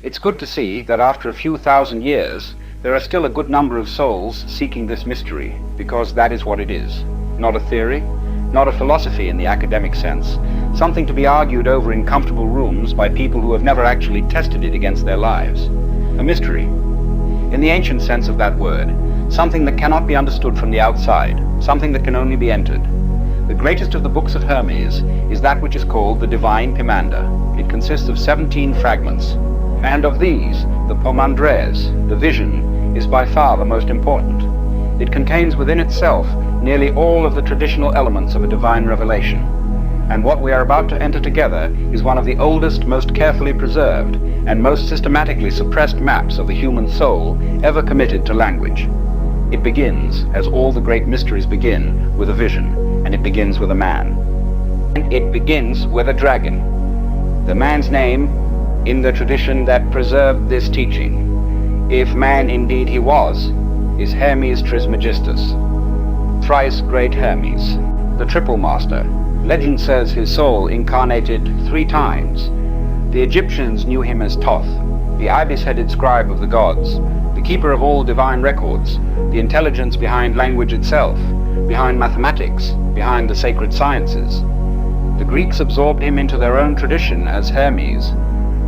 It's good to see that after a few thousand years, there are still a good number of souls seeking this mystery, because that is what it is. Not a theory, not a philosophy in the academic sense, something to be argued over in comfortable rooms by people who have never actually tested it against their lives. A mystery, in the ancient sense of that word, something that cannot be understood from the outside, something that can only be entered. The greatest of the books of Hermes is that which is called the Divine Poimander. It consists of 17 fragments, and of these, the Poimandres, the vision, is by far the most important. It contains within itself nearly all of the traditional elements of a divine revelation. And what we are about to enter together is one of the oldest, most carefully preserved, and most systematically suppressed maps of the human soul ever committed to language. It begins, as all the great mysteries begin, with a vision, and it begins with a man. And it begins with a dragon. The man's name, in the tradition that preserved this teaching, if man indeed he was, is Hermes Trismegistus, thrice great Hermes, the triple master. Legend says his soul incarnated 3 times. The Egyptians knew him as Thoth, the ibis-headed scribe of the gods, the keeper of all divine records, the intelligence behind language itself, behind mathematics, behind the sacred sciences. The Greeks absorbed him into their own tradition as Hermes,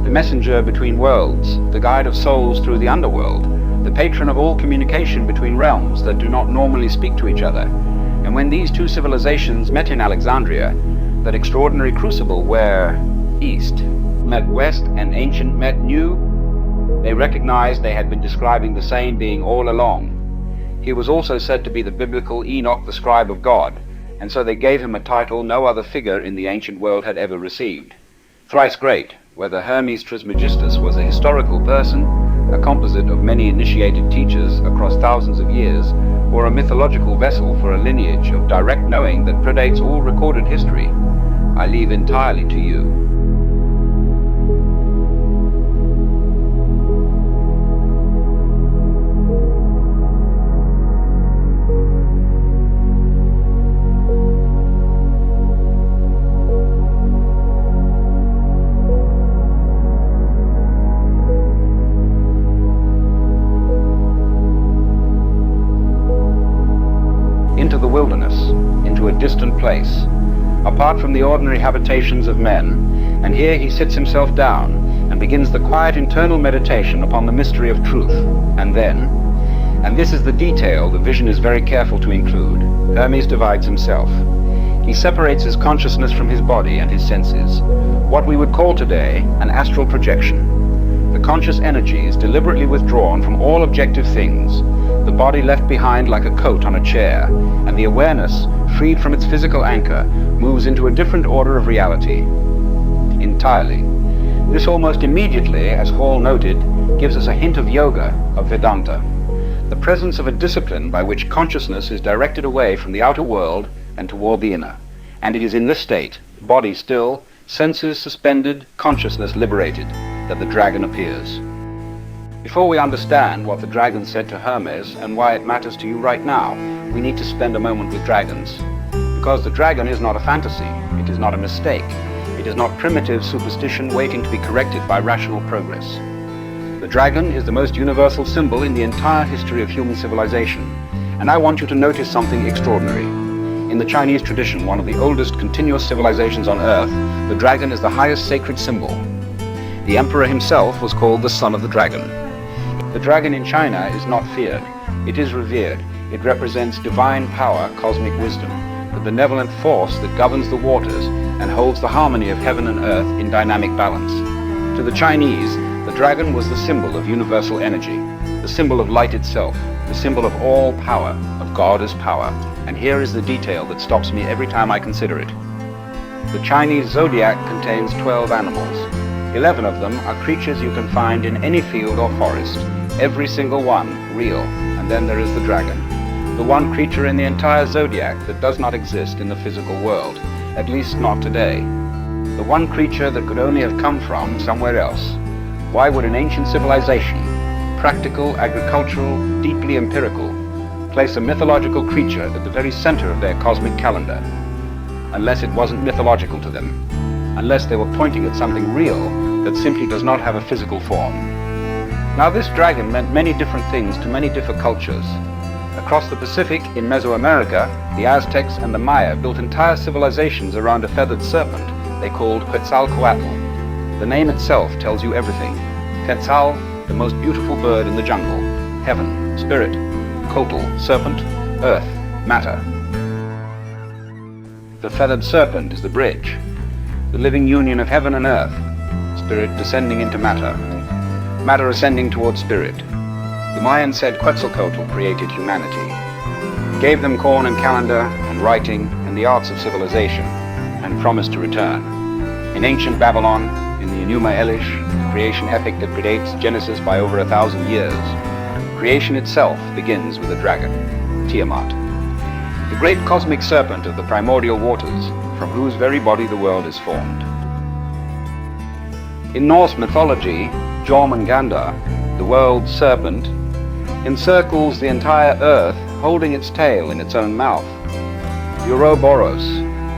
the messenger between worlds, the guide of souls through the underworld, the patron of all communication between realms that do not normally speak to each other. And when these 2 civilizations met in Alexandria, that extraordinary crucible where East met West and ancient met new, they recognized they had been describing the same being all along. He was also said to be the biblical Enoch, the scribe of God, and so they gave him a title no other figure in the ancient world had ever received. Thrice great, whether Hermes Trismegistus was a historical person, a composite of many initiated teachers across thousands of years, or a mythological vessel for a lineage of direct knowing that predates all recorded history, I leave entirely to you. Into the wilderness, into a distant place, apart from the ordinary habitations of men, and here he sits himself down and begins the quiet internal meditation upon the mystery of truth. And then, and this is the detail the vision is very careful to include, Hermes divides himself. He separates his consciousness from his body and his senses, what we would call today an astral projection. The conscious energy is deliberately withdrawn from all objective things, the body left behind like a coat on a chair, and the awareness, freed from its physical anchor, moves into a different order of reality. Entirely. This almost immediately, as Hall noted, gives us a hint of yoga, of Vedanta, the presence of a discipline by which consciousness is directed away from the outer world and toward the inner. And it is in this state, body still, senses suspended, consciousness liberated, that the dragon appears. Before we understand what the dragon said to Hermes and why it matters to you right now, we need to spend a moment with dragons. Because the dragon is not a fantasy, it is not a mistake, it is not primitive superstition waiting to be corrected by rational progress. The dragon is the most universal symbol in the entire history of human civilization, and I want you to notice something extraordinary. In the Chinese tradition, one of the oldest continuous civilizations on Earth, the dragon is the highest sacred symbol. The emperor himself was called the son of the dragon. The dragon in China is not feared, it is revered. It represents divine power, cosmic wisdom, the benevolent force that governs the waters and holds the harmony of heaven and earth in dynamic balance. To the Chinese, the dragon was the symbol of universal energy, the symbol of light itself, the symbol of all power, of God as power. And here is the detail that stops me every time I consider it. The Chinese zodiac contains 12 animals. 11 of them are creatures you can find in any field or forest, every single one real, and then there is the dragon, the one creature in the entire zodiac that does not exist in the physical world, at least not today. The one creature that could only have come from somewhere else. Why would an ancient civilization, practical, agricultural, deeply empirical, place a mythological creature at the very center of their cosmic calendar? Unless it wasn't mythological to them, unless they were pointing at something real that simply does not have a physical form. Now this dragon meant many different things to many different cultures. Across the Pacific, in Mesoamerica, the Aztecs and the Maya built entire civilizations around a feathered serpent they called Quetzalcoatl. The name itself tells you everything. Quetzal, the most beautiful bird in the jungle. Heaven, spirit. Coatl, serpent. Earth, matter. The feathered serpent is the bridge, the living union of heaven and earth, spirit descending into matter, matter ascending towards spirit. The Mayans said Quetzalcoatl created humanity, gave them corn and calendar and writing and the arts of civilization, and promised to return. In ancient Babylon, in the Enuma Elish, the creation epic that predates Genesis by over 1,000 years, creation itself begins with a dragon, Tiamat, the great cosmic serpent of the primordial waters, from whose very body the world is formed. In Norse mythology, Jormungandr, the world's serpent, encircles the entire earth, holding its tail in its own mouth. The Ouroboros,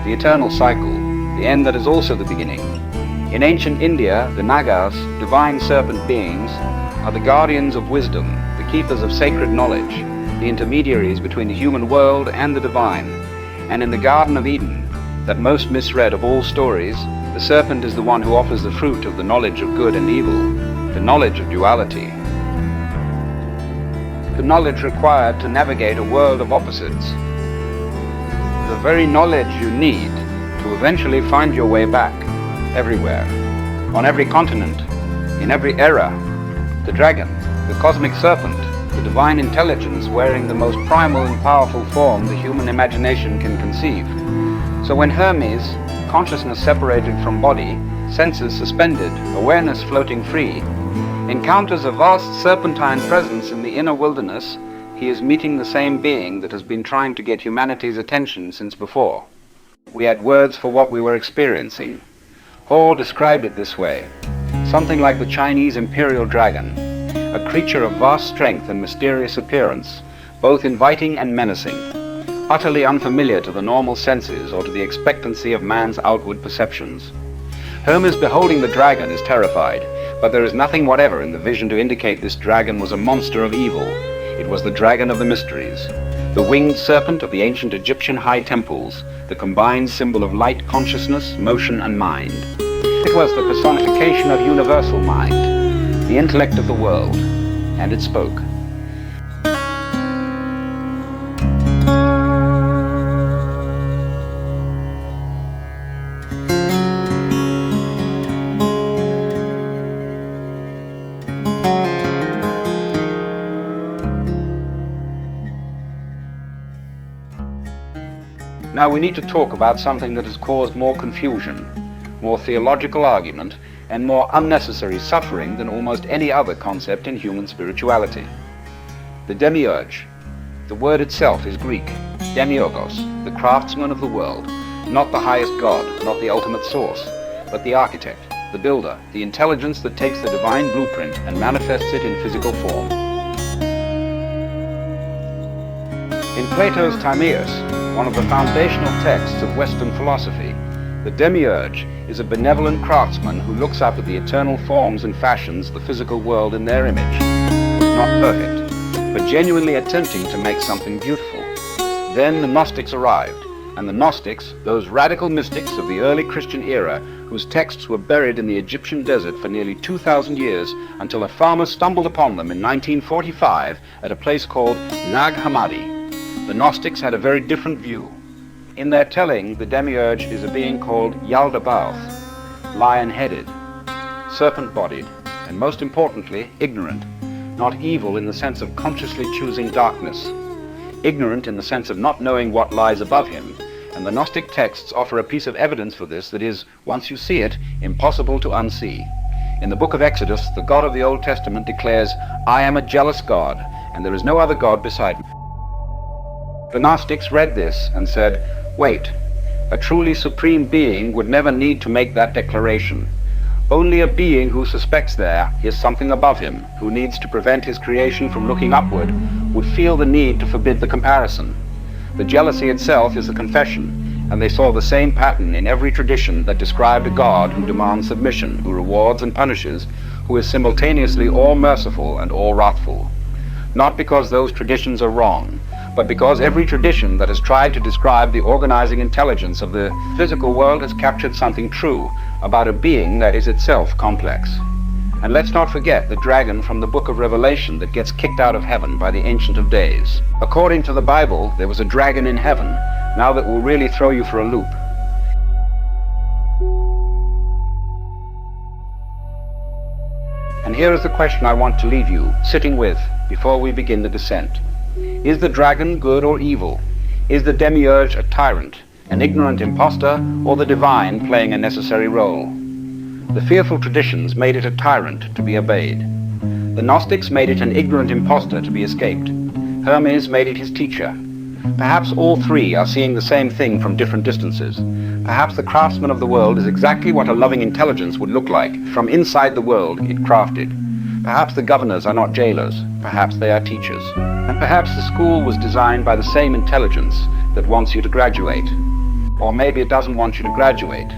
the eternal cycle, the end that is also the beginning. In ancient India, the Nagas, divine serpent beings, are the guardians of wisdom, the keepers of sacred knowledge, the intermediaries between the human world and the divine. And in the Garden of Eden, that most misread of all stories, the serpent is the one who offers the fruit of the knowledge of good and evil, the knowledge of duality, the knowledge required to navigate a world of opposites, the very knowledge you need to eventually find your way back, everywhere, on every continent, in every era. The dragon, the cosmic serpent, the divine intelligence wearing the most primal and powerful form the human imagination can conceive. So when Hermes, consciousness separated from body, senses suspended, awareness floating free, encounters a vast serpentine presence in the inner wilderness, he is meeting the same being that has been trying to get humanity's attention since before. We had words for what we were experiencing. Hall described it this way: something like the Chinese imperial dragon, a creature of vast strength and mysterious appearance, both inviting and menacing, utterly unfamiliar to the normal senses or to the expectancy of man's outward perceptions. Hermes, beholding the dragon, is terrified, but there is nothing whatever in the vision to indicate this dragon was a monster of evil. It was the dragon of the mysteries, the winged serpent of the ancient Egyptian high temples, the combined symbol of light consciousness, motion, and mind. It was the personification of universal mind, the intellect of the world, and it spoke. Now we need to talk about something that has caused more confusion, more theological argument, and more unnecessary suffering than almost any other concept in human spirituality. The demiurge. The word itself is Greek, demiurgos, the craftsman of the world, not the highest god, not the ultimate source, but the architect, the builder, the intelligence that takes the divine blueprint and manifests it in physical form. In Plato's Timaeus, one of the foundational texts of Western philosophy, the demiurge is a benevolent craftsman who looks up at the eternal forms and fashions of the physical world in their image. Not perfect, but genuinely attempting to make something beautiful. Then the Gnostics arrived, and the Gnostics, those radical mystics of the early Christian era, whose texts were buried in the Egyptian desert for nearly 2,000 years until a farmer stumbled upon them in 1945 at a place called Nag Hammadi. The Gnostics had a very different view. In their telling, the demiurge is a being called Yaldabaoth, lion-headed, serpent-bodied, and most importantly, ignorant, not evil in the sense of consciously choosing darkness, ignorant in the sense of not knowing what lies above him, and the Gnostic texts offer a piece of evidence for this that is, once you see it, impossible to unsee. In the book of Exodus, the God of the Old Testament declares, "I am a jealous God, and there is no other God beside me." The Gnostics read this and said, wait, a truly supreme being would never need to make that declaration. Only a being who suspects there is something above him, who needs to prevent his creation from looking upward, would feel the need to forbid the comparison. The jealousy itself is a confession, and they saw the same pattern in every tradition that described a God who demands submission, who rewards and punishes, who is simultaneously all-merciful and all-wrathful. Not because those traditions are wrong, but because every tradition that has tried to describe the organizing intelligence of the physical world has captured something true about a being that is itself complex. And let's not forget the dragon from the book of Revelation that gets kicked out of heaven by the Ancient of Days. According to the Bible, there was a dragon in heaven, now that will really throw you for a loop. And here is the question I want to leave you sitting with before we begin the descent. Is the dragon good or evil? Is the demiurge a tyrant, an ignorant impostor, or the divine playing a necessary role? The fearful traditions made it a tyrant to be obeyed. The Gnostics made it an ignorant impostor to be escaped. Hermes made it his teacher. Perhaps all three are seeing the same thing from different distances. Perhaps the craftsman of the world is exactly what a loving intelligence would look like, from inside the world it crafted. Perhaps the governors are not jailers, perhaps they are teachers. And perhaps the school was designed by the same intelligence that wants you to graduate. Or maybe it doesn't want you to graduate.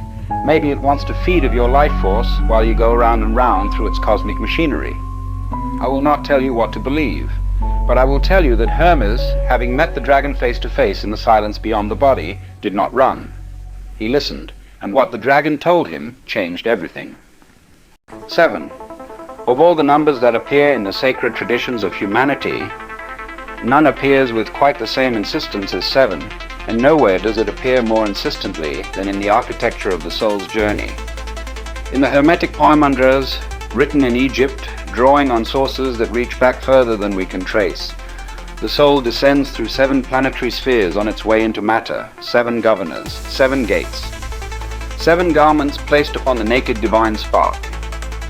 Maybe it wants to feed of your life force while you go round and round through its cosmic machinery. I will not tell you what to believe, but I will tell you that Hermes, having met the dragon face to face in the silence beyond the body, did not run. He listened, and what the dragon told him changed everything. 7. Of all the numbers that appear in the sacred traditions of humanity, none appears with quite the same insistence as 7, and nowhere does it appear more insistently than in the architecture of the soul's journey. In the Hermetic Poimandres, written in Egypt, drawing on sources that reach back further than we can trace, the soul descends through 7 planetary spheres on its way into matter, 7 governors, 7 gates, 7 garments placed upon the naked divine spark.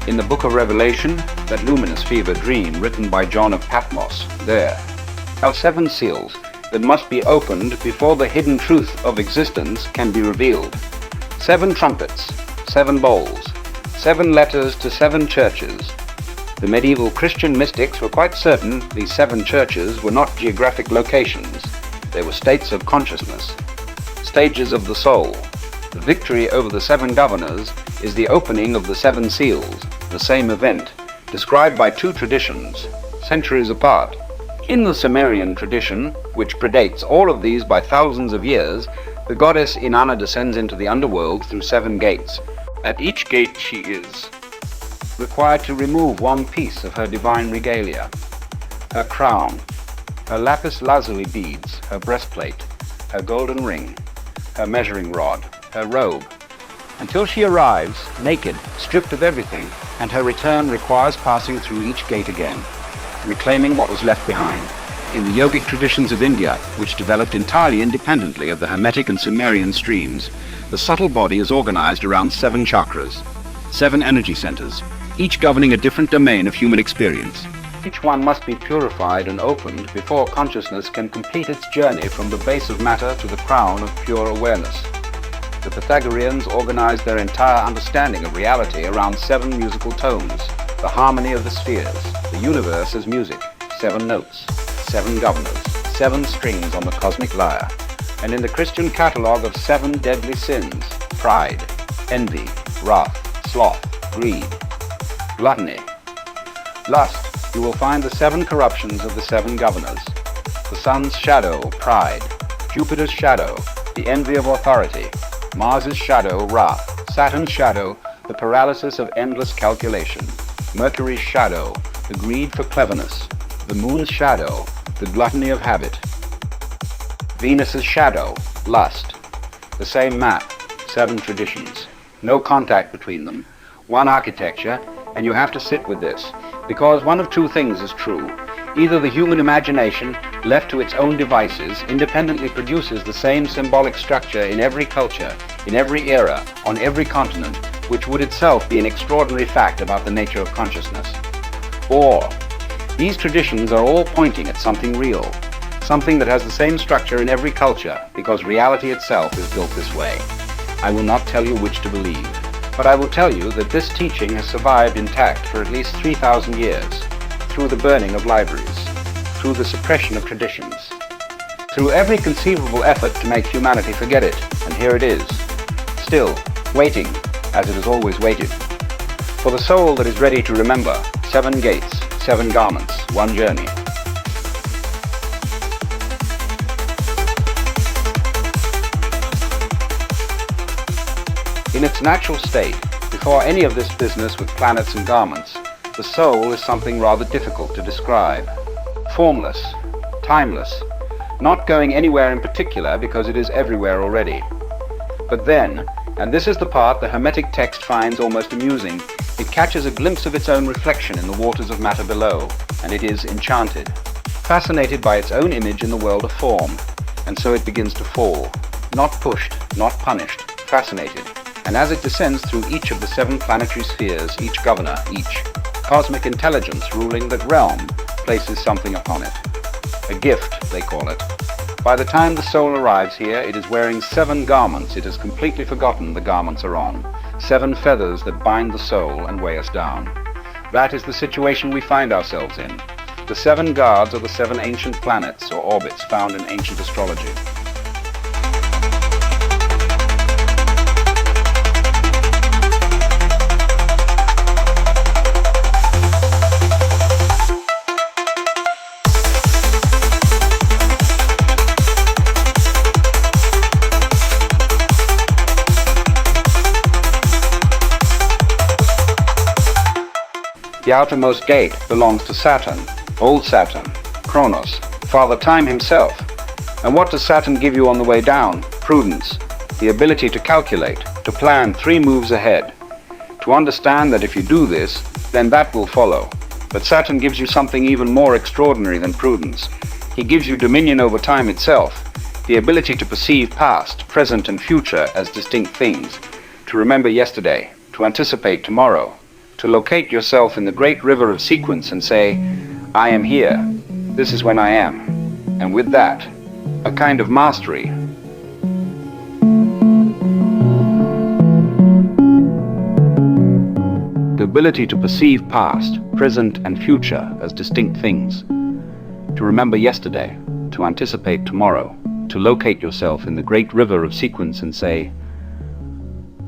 In the book of Revelation, that luminous fever dream written by John of Patmos, there are 7 seals that must be opened before the hidden truth of existence can be revealed. 7 trumpets, 7 bowls, 7 letters to 7 churches. The medieval Christian mystics were quite certain these 7 churches were not geographic locations. They were states of consciousness, stages of the soul. The victory over the 7 governors is the opening of the 7 seals, the same event, described by 2 traditions, centuries apart. In the Sumerian tradition, which predates all of these by thousands of years, the goddess Inanna descends into the underworld through 7 gates. At each gate she is required to remove one piece of her divine regalia, her crown, her lapis lazuli beads, her breastplate, her golden ring, her measuring rod, her robe, until she arrives, naked, stripped of everything, and her return requires passing through each gate again, reclaiming what was left behind. In the yogic traditions of India, which developed entirely independently of the Hermetic and Sumerian streams, the subtle body is organized around 7 chakras, 7 energy centers, each governing a different domain of human experience. Each one must be purified and opened before consciousness can complete its journey from the base of matter to the crown of pure awareness. The Pythagoreans organized their entire understanding of reality around 7 musical tones, the harmony of the spheres, the universe as music, 7 notes, 7 governors, 7 strings on the cosmic lyre, and in the Christian catalogue of 7 deadly sins, pride, envy, wrath, sloth, greed, gluttony, lust, you will find the 7 corruptions of the 7 governors. The sun's shadow, pride, Jupiter's shadow, the envy of authority, Mars's shadow, wrath, Saturn's shadow, the paralysis of endless calculation, Mercury's shadow, the greed for cleverness, the moon's shadow, the gluttony of habit, Venus's shadow, lust. The same map, 7 traditions, no contact between them, one architecture, and you have to sit with this, because one of 2 things is true. Either the human imagination, left to its own devices, independently produces the same symbolic structure in every culture, in every era, on every continent, which would itself be an extraordinary fact about the nature of consciousness. Or, these traditions are all pointing at something real, something that has the same structure in every culture, because reality itself is built this way. I will not tell you which to believe, but I will tell you that this teaching has survived intact for at least 3,000 years, through the burning of libraries, through the suppression of traditions. through every conceivable effort to make humanity forget it, and here it is, still, waiting, as it has always waited. For the soul that is ready to remember, 7 gates, 7 garments, 1 journey. In its natural state, before any of this business with planets and garments, the soul is something rather difficult to describe. Formless, timeless, not going anywhere in particular because it is everywhere already. But then, and this is the part the Hermetic text finds almost amusing, it catches a glimpse of its own reflection in the waters of matter below, and it is enchanted, fascinated by its own image in the world of form, and so it begins to fall, not pushed, not punished, fascinated. And as it descends through each of the 7 planetary spheres, each governor, each cosmic intelligence ruling that realm, places something upon it. A gift, they call it. By the time the soul arrives here, it is wearing 7 garments it has completely forgotten the garments are on. 7 feathers that bind the soul and weigh us down. That is the situation we find ourselves in. The 7 guards are the 7 ancient planets or orbits found in ancient astrology. The outermost gate belongs to Saturn, old Saturn, Kronos, Father Time himself. And what does Saturn give you on the way down? Prudence, the ability to calculate, to plan 3 moves ahead, to understand that if you do this, then that will follow. But Saturn gives you something even more extraordinary than prudence. He gives you dominion over time itself, the ability to perceive past, present, and future as distinct things, to remember yesterday, to anticipate tomorrow, to locate yourself in the great river of sequence and say, I am here, this is when I am, and with that, a kind of mastery. The ability to perceive past, present, and future as distinct things, to remember yesterday, to anticipate tomorrow, to locate yourself in the great river of sequence and say,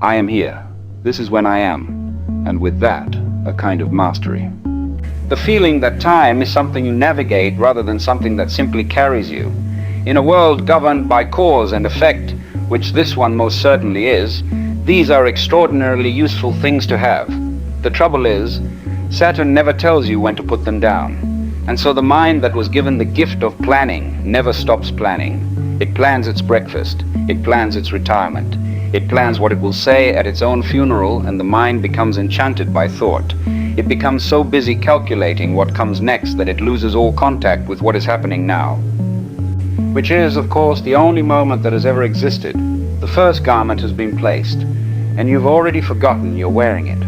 I am here, this is when I am, and with that, a kind of mastery. The feeling that time is something you navigate rather than something that simply carries you. In a world governed by cause and effect, which this one most certainly is, these are extraordinarily useful things to have. The trouble is, Saturn never tells you when to put them down. And so the mind that was given the gift of planning never stops planning. It plans its breakfast, it plans its retirement, it plans what it will say at its own funeral, and the mind becomes enchanted by thought. It becomes so busy calculating what comes next that it loses all contact with what is happening now. Which is, of course, the only moment that has ever existed. The first garment has been placed, and you've already forgotten you're wearing it.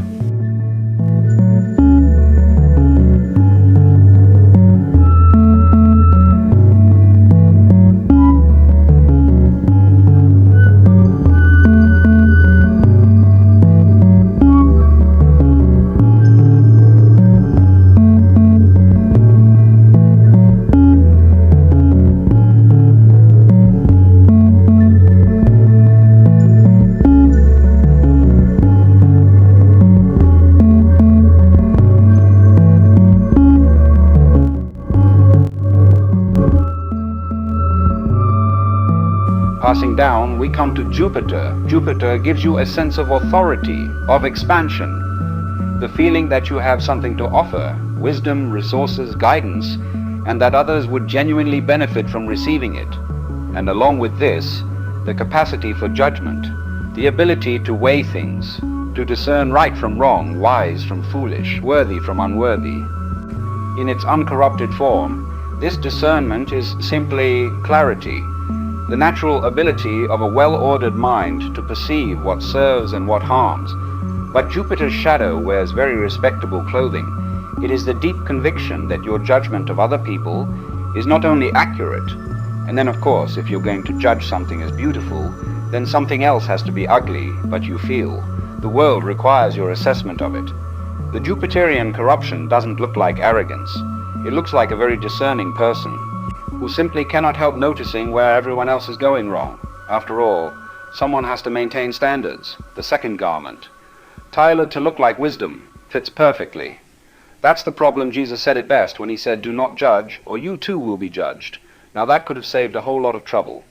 Passing down, we come to Jupiter. Jupiter gives you a sense of authority, of expansion, the feeling that you have something to offer, wisdom, resources, guidance, and that others would genuinely benefit from receiving it. And along with this, the capacity for judgment, the ability to weigh things, to discern right from wrong, wise from foolish, worthy from unworthy. In its uncorrupted form, this discernment is simply clarity, the natural ability of a well-ordered mind to perceive what serves and what harms. But Jupiter's shadow wears very respectable clothing. It is the deep conviction that your judgment of other people is not only accurate, and then of course if you're going to judge something as beautiful, then something else has to be ugly, but you feel. The world requires your assessment of it. The Jupiterian corruption doesn't look like arrogance. It looks like a very discerning person. who simply cannot help noticing where everyone else is going wrong. After all, someone has to maintain standards. The second garment, tailored to look like wisdom, fits perfectly. That's the problem. Jesus said it best when he said, "Do not judge, or you too will be judged." Now that could have saved a whole lot of trouble.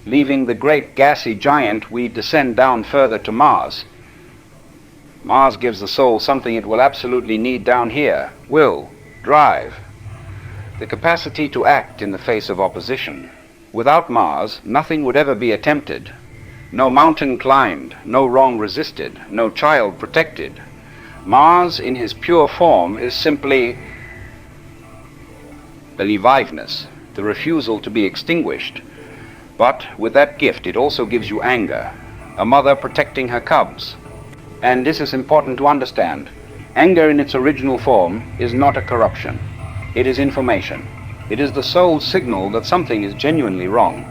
Leaving the great gassy giant, we descend down further to Mars. Mars gives the soul something it will absolutely need down here: will, drive, the capacity to act in the face of opposition. Without Mars, nothing would ever be attempted. No mountain climbed, no wrong resisted, no child protected. Mars, in his pure form, is simply the leviveness, the refusal to be extinguished. But with that gift, it also gives you anger, a mother protecting her cubs. And this is important to understand. Anger in its original form is not a corruption. It is information. It is the soul's signal that something is genuinely wrong,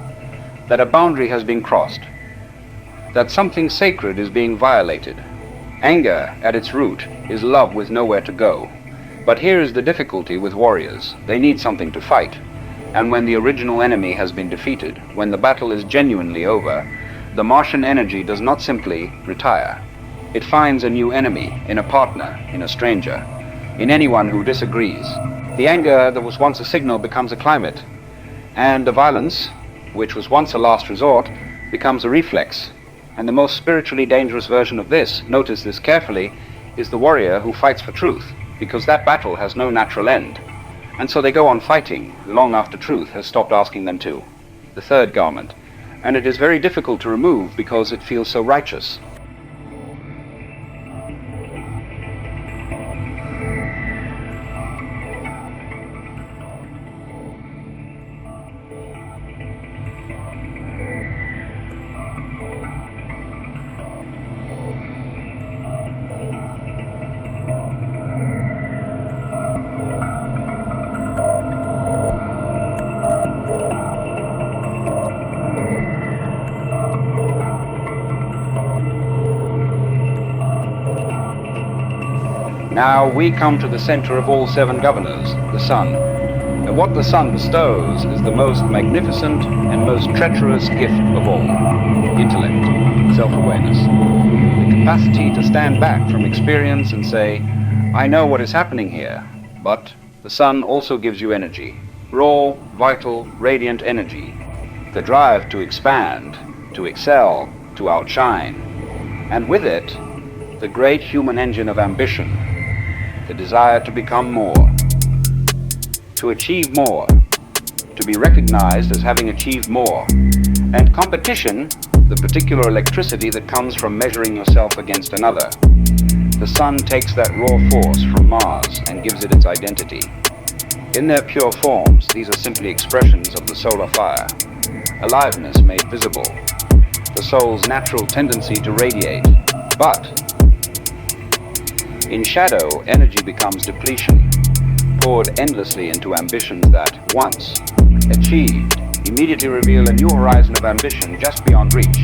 that a boundary has been crossed, that something sacred is being violated. Anger, at its root, is love with nowhere to go. But here is the difficulty with warriors. They need something to fight. And when the original enemy has been defeated, when the battle is genuinely over, the Martian energy does not simply retire. It finds a new enemy, in a partner, in a stranger, in anyone who disagrees. The anger that was once a signal becomes a climate, and the violence, which was once a last resort, becomes a reflex. And the most spiritually dangerous version of this, notice this carefully, is the warrior who fights for truth, because that battle has no natural end. And so they go on fighting long after truth has stopped asking them to. The third garment. And it is very difficult to remove because it feels so righteous. Now we come to the center of all seven governors, the sun. And what the sun bestows is the most magnificent and most treacherous gift of all: intellect, self-awareness, the capacity to stand back from experience and say, I know what is happening here. But the sun also gives you energy, raw, vital, radiant energy, the drive to expand, to excel, to outshine, and with it, the great human engine of ambition, the desire to become more, to achieve more, to be recognized as having achieved more, and competition, the particular electricity that comes from measuring yourself against another. The sun takes that raw force from Mars and gives it its identity. In their pure forms, these are simply expressions of the solar fire, aliveness made visible, the soul's natural tendency to radiate. But in shadow, energy becomes depletion, poured endlessly into ambitions that, once achieved, immediately reveal a new horizon of ambition just beyond reach.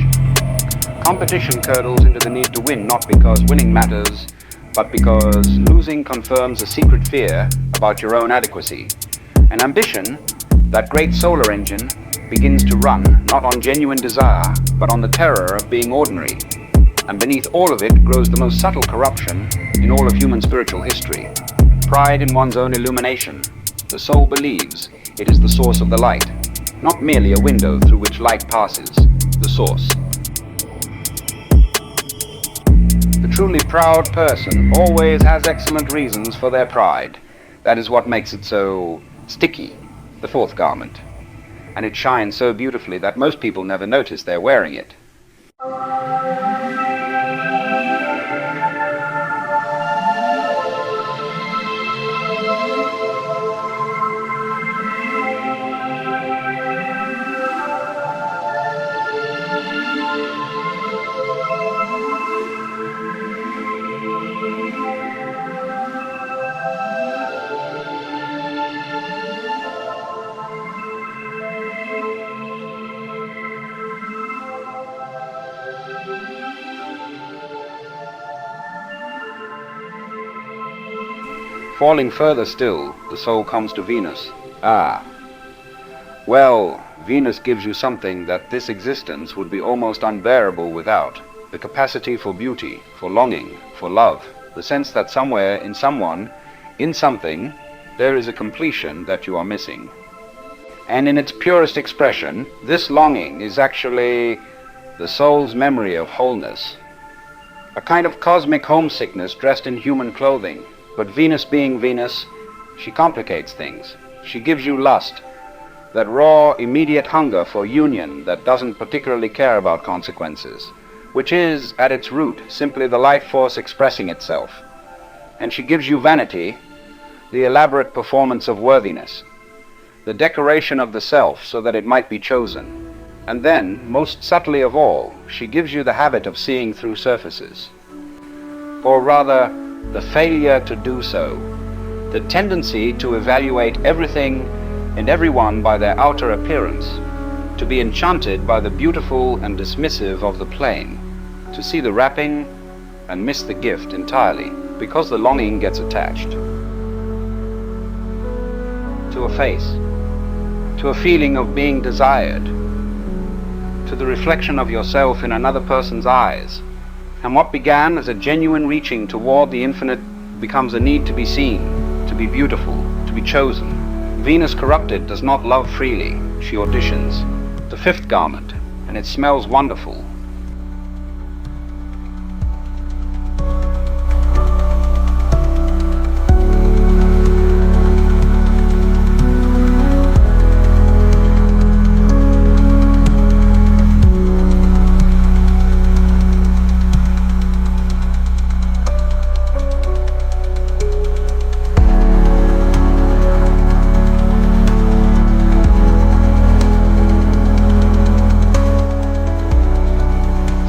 Competition curdles into the need to win, not because winning matters, but because losing confirms a secret fear about your own adequacy. And ambition, that great solar engine, begins to run not on genuine desire, but on the terror of being ordinary. And beneath all of it grows the most subtle corruption in all of human spiritual history: pride in one's own illumination. The soul believes it is the source of the light, not merely a window through which light passes, the source. The truly proud person always has excellent reasons for their pride. That is what makes it so sticky, the fourth garment. and it shines so beautifully that most people never notice they're wearing it. Falling further still, the soul comes to Venus. Well, Venus gives you something that this existence would be almost unbearable without. The capacity for beauty, for longing, for love. The sense that somewhere, in someone, in something, there is a completion that you are missing. And in its purest expression, this longing is actually the soul's memory of wholeness. A kind of cosmic homesickness dressed in human clothing. But Venus being Venus, she complicates things. She gives you lust, that raw, immediate hunger for union that doesn't particularly care about consequences, which is, at its root, simply the life force expressing itself. And she gives you vanity, the elaborate performance of worthiness, the decoration of the self so that it might be chosen. And then, most subtly of all, she gives you the habit of seeing through surfaces. Or rather, the failure to do so, the tendency to evaluate everything and everyone by their outer appearance, to be enchanted by the beautiful and dismissive of the plain, to see the wrapping and miss the gift entirely, because the longing gets attached to a face, to a feeling of being desired, to the reflection of yourself in another person's eyes. And what began as a genuine reaching toward the infinite becomes a need to be seen, to be beautiful, to be chosen. Venus corrupted does not love freely. She auditions. The fifth garment, and it smells wonderful.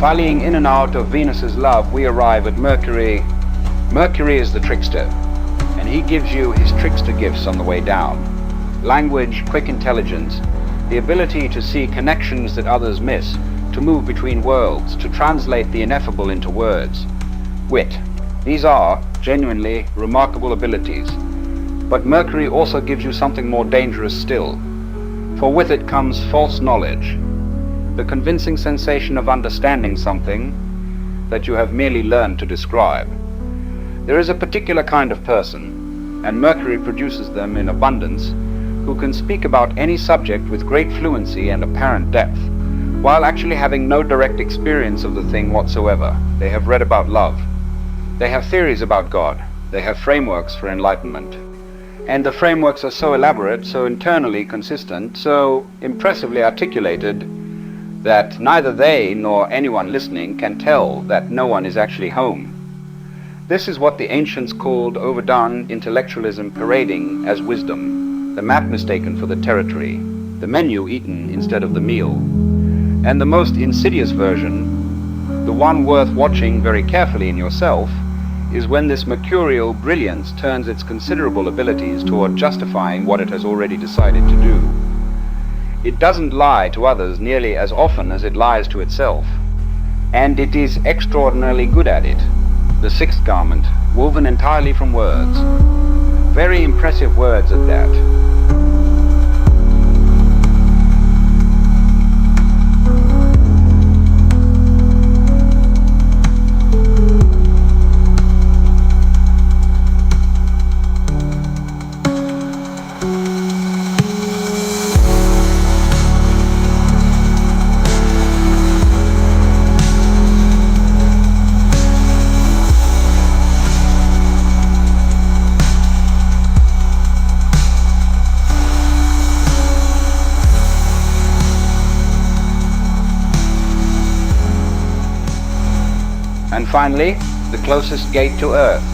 Volleying in and out of Venus's love, we arrive at Mercury. Mercury is the trickster, and he gives you his trickster gifts on the way down. Language, quick intelligence, the ability to see connections that others miss, to move between worlds, to translate the ineffable into words. Wit. These are, genuinely, remarkable abilities. But Mercury also gives you something more dangerous still, for with it comes false knowledge. The convincing sensation of understanding something that you have merely learned to describe. There is a particular kind of person, and Mercury produces them in abundance, who can speak about any subject with great fluency and apparent depth, while actually having no direct experience of the thing whatsoever. They have read about love. They have theories about God. They have frameworks for enlightenment. And the frameworks are so elaborate, so internally consistent, so impressively articulated, that neither they nor anyone listening can tell that no one is actually home. This is what the ancients called overdone intellectualism parading as wisdom, the map mistaken for the territory, the menu eaten instead of the meal. And the most insidious version, the one worth watching very carefully in yourself, is when this mercurial brilliance turns its considerable abilities toward justifying what it has already decided to do. It doesn't lie to others nearly as often as it lies to itself, and it is extraordinarily good at it. The sixth garment, woven entirely from words. Very impressive words at that. finally, the closest gate to Earth,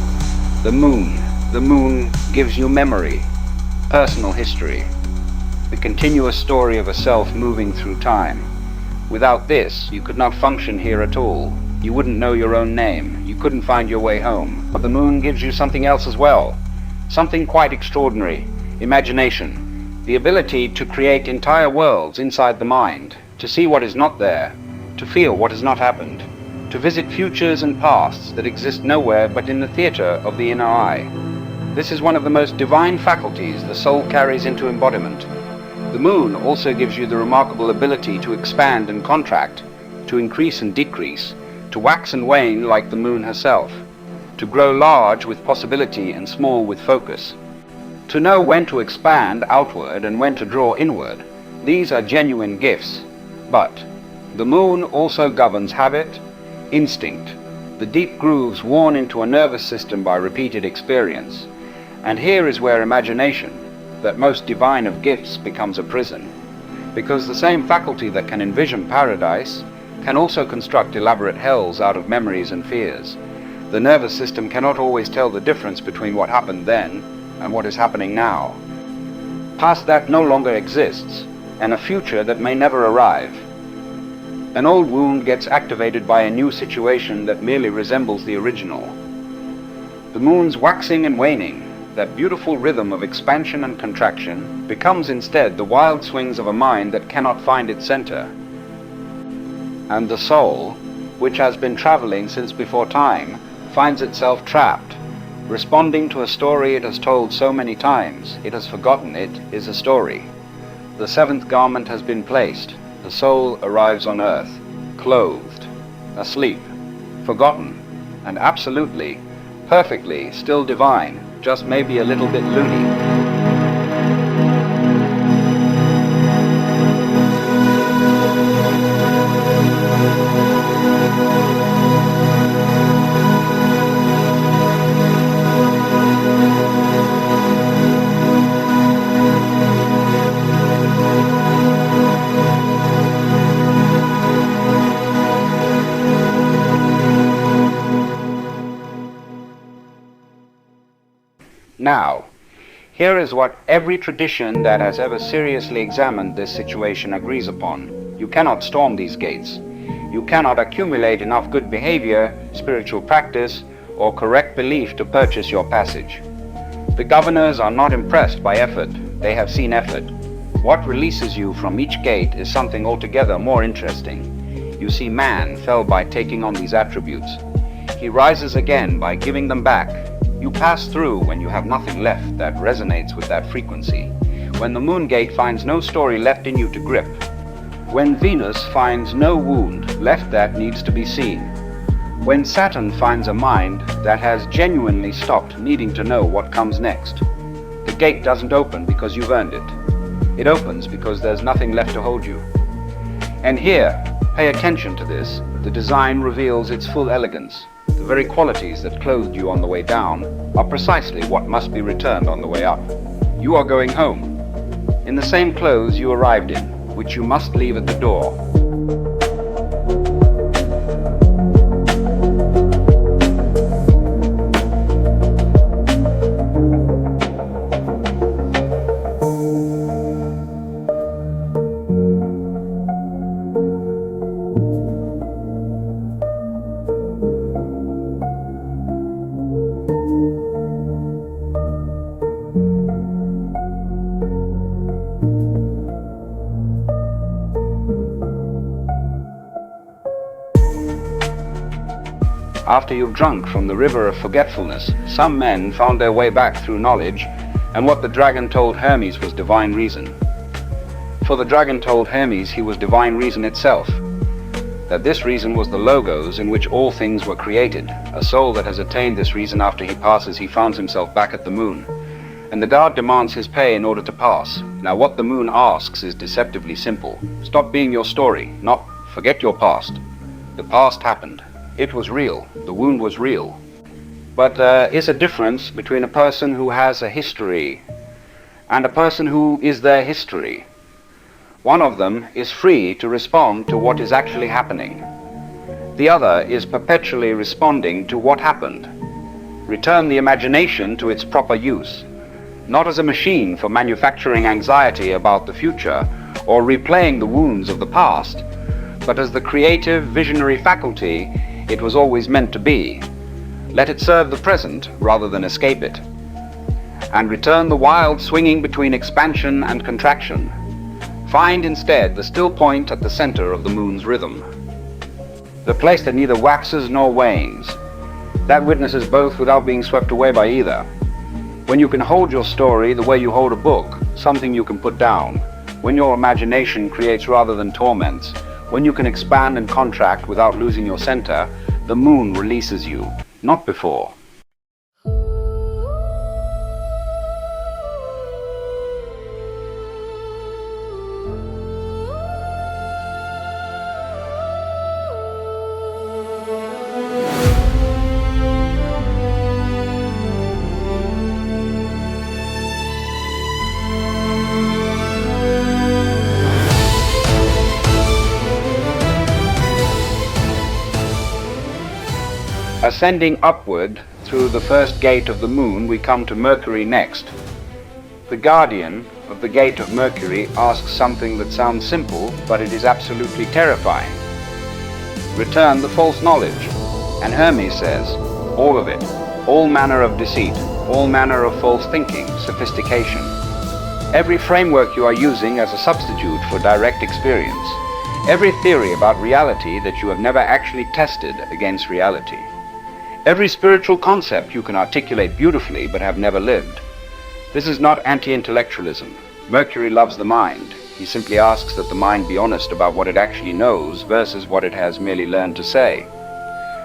the Moon. The Moon gives you memory, personal history, the continuous story of a self moving through time. Without this, you could not function here at all. You wouldn't know your own name. You couldn't find your way home. But the Moon gives you something else as well. Something quite extraordinary. Imagination. The ability to create entire worlds inside the mind. To see what is not there. To feel what has not happened. To visit futures and pasts that exist nowhere but in the theater of the inner eye. This is one of the most divine faculties the soul carries into embodiment. The Moon also gives you the remarkable ability to expand and contract, to increase and decrease, to wax and wane like the Moon herself, to grow large with possibility and small with focus, to know when to expand outward and when to draw inward. These are genuine gifts. But the Moon also governs habit, instinct, the deep grooves worn into a nervous system by repeated experience. And here is where imagination, that most divine of gifts, becomes a prison, because the same faculty that can envision paradise can also construct elaborate hells out of memories and fears. The nervous system cannot always tell the difference between what happened then and what is happening now. Past that no longer exists, and a future that may never arrive. An old wound gets activated by a new situation that merely resembles the original. The Moon's waxing and waning, that beautiful rhythm of expansion and contraction, becomes instead the wild swings of a mind that cannot find its center. And the soul, which has been traveling since before time, finds itself trapped, responding to a story it has told so many times it has forgotten it is a story. The seventh garment has been placed. The soul arrives on Earth, clothed, asleep, forgotten, and absolutely, perfectly still divine, just maybe a little bit loony. Now, here is what every tradition that has ever seriously examined this situation agrees upon. You cannot storm these gates. You cannot accumulate enough good behavior, spiritual practice, or correct belief to purchase your passage. The governors are not impressed by effort. They have seen effort. What releases you from each gate is something altogether more interesting. You see, man fell by taking on these attributes. He rises again by giving them back. You pass through when you have nothing left that resonates with that frequency. When the Moon Gate finds no story left in you to grip. When Venus finds no wound left that needs to be seen. When Saturn finds a mind that has genuinely stopped needing to know what comes next. The gate doesn't open because you've earned it. It opens because there's nothing left to hold you. And here, pay attention to this, the design reveals its full elegance. The very qualities that clothed you on the way down are precisely what must be returned on the way up. You are going home, in the same clothes you arrived in, which you must leave at the door. After you've drunk from the river of forgetfulness, some men found their way back through knowledge, and what the dragon told Hermes was divine reason. For the dragon told Hermes he was divine reason itself, that this reason was the logos in which all things were created. A soul that has attained this reason after he passes, he finds himself back at the Moon. And the guard demands his pay in order to pass. Now what the Moon asks is deceptively simple. Stop being your story, not forget your past. The past happened. It was real. The wound was real. But there is a difference between a person who has a history and a person who is their history. One of them is free to respond to what is actually happening. The other is perpetually responding to what happened. Return the imagination to its proper use, not as a machine for manufacturing anxiety about the future or replaying the wounds of the past, but as the creative, visionary faculty it was always meant to be. Let it serve the present rather than escape it. And return the wild swinging between expansion and contraction. Find instead the still point at the center of the moon's rhythm, the place that neither waxes nor wanes. That witnesses both without being swept away by either. When you can hold your story the way you hold a book, something you can put down. When your imagination creates rather than torments. When you can expand and contract without losing your center, the moon releases you, not before. Ascending upward through the first gate of the moon, we come to Mercury next. The guardian of the gate of Mercury asks something that sounds simple, but it is absolutely terrifying. Return the false knowledge. And Hermes says, all of it, all manner of deceit, all manner of false thinking, sophistication. Every framework you are using as a substitute for direct experience. Every theory about reality that you have never actually tested against reality. Every spiritual concept you can articulate beautifully but have never lived. This is not anti-intellectualism. Mercury loves the mind. He simply asks that the mind be honest about what it actually knows versus what it has merely learned to say.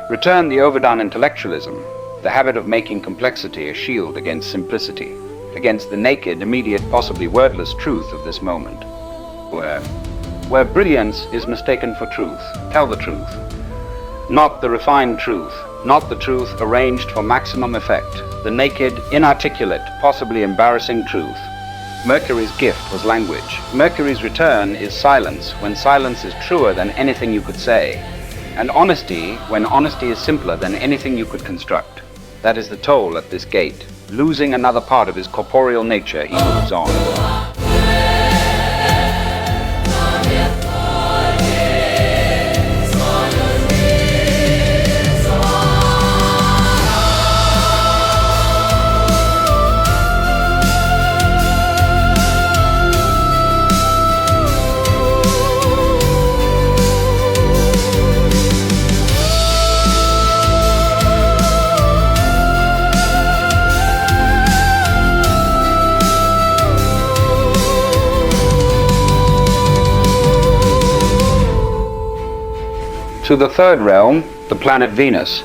Return the overdone intellectualism, the habit of making complexity a shield against simplicity, against the naked, immediate, possibly wordless truth of this moment. Where brilliance is mistaken for truth, tell the truth. Not the refined truth, not the truth arranged for maximum effect, the naked, inarticulate, possibly embarrassing truth. Mercury's gift was language. Mercury's return is silence, when silence is truer than anything you could say, and honesty, when honesty is simpler than anything you could construct. That is the toll at this gate. Losing another part of his corporeal nature, he moves on. To the third realm, the planet Venus.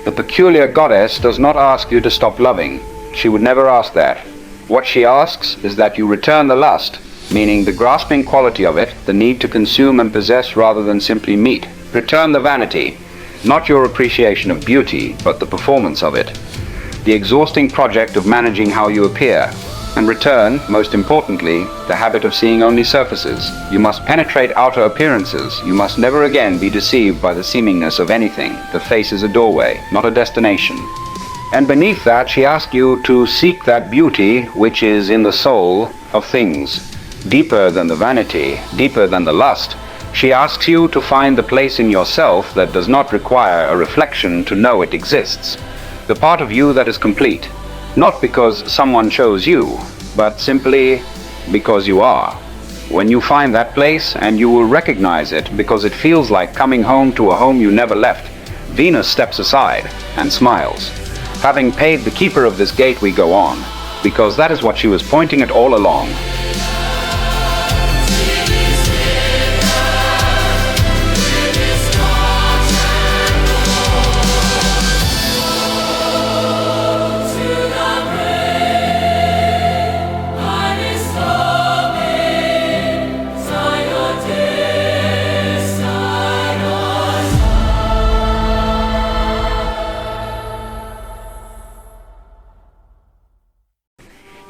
The peculiar goddess does not ask you to stop loving. She would never ask that. What she asks is that you return the lust, meaning the grasping quality of it, the need to consume and possess rather than simply meet. Return the vanity, not your appreciation of beauty, but the performance of it. The exhausting project of managing how you appear. And return, most importantly, the habit of seeing only surfaces. You must penetrate outer appearances. You must never again be deceived by the seemingness of anything. The face is a doorway, not a destination. And beneath that, she asks you to seek that beauty which is in the soul of things. Deeper than the vanity, deeper than the lust, she asks you to find the place in yourself that does not require a reflection to know it exists. The part of you that is complete. Not because someone chose you, but simply because you are. When you find that place, and you will recognize it because it feels like coming home to a home you never left, Venus steps aside and smiles. Having paid the keeper of this gate, we go on, because that is what she was pointing at all along.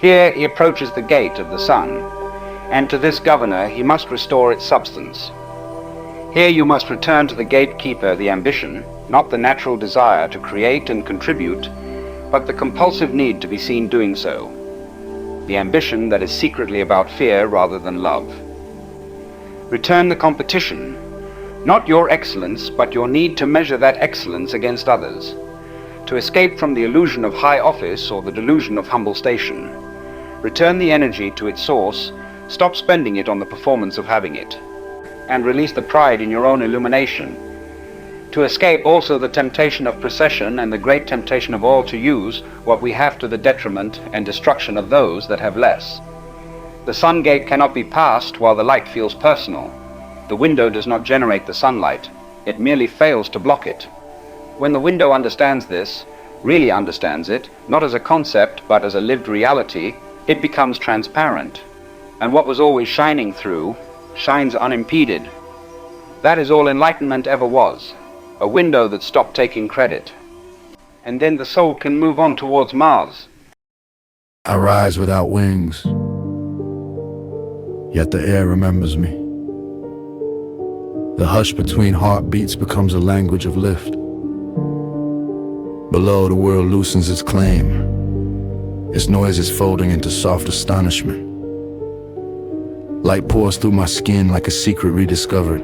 Here he approaches the gate of the sun, and to this governor he must restore its substance. Here you must return to the gatekeeper the ambition, not the natural desire to create and contribute, but the compulsive need to be seen doing so. The ambition that is secretly about fear rather than love. Return the competition, not your excellence, but your need to measure that excellence against others, to escape from the illusion of high office or the delusion of humble station. Return the energy to its source, stop spending it on the performance of having it, and release the pride in your own illumination. To escape also the temptation of procession and the great temptation of all to use what we have to the detriment and destruction of those that have less. The sun gate cannot be passed while the light feels personal. The window does not generate the sunlight. It merely fails to block it. When the window understands this, really understands it, not as a concept but as a lived reality, it becomes transparent. And what was always shining through, shines unimpeded. That is all enlightenment ever was. A window that stopped taking credit. And then the soul can move on towards Mars. I rise without wings, yet the air remembers me. The hush between heartbeats becomes a language of lift. Below, the world loosens its claim. Its noise is folding into soft astonishment. Light pours through my skin like a secret rediscovered.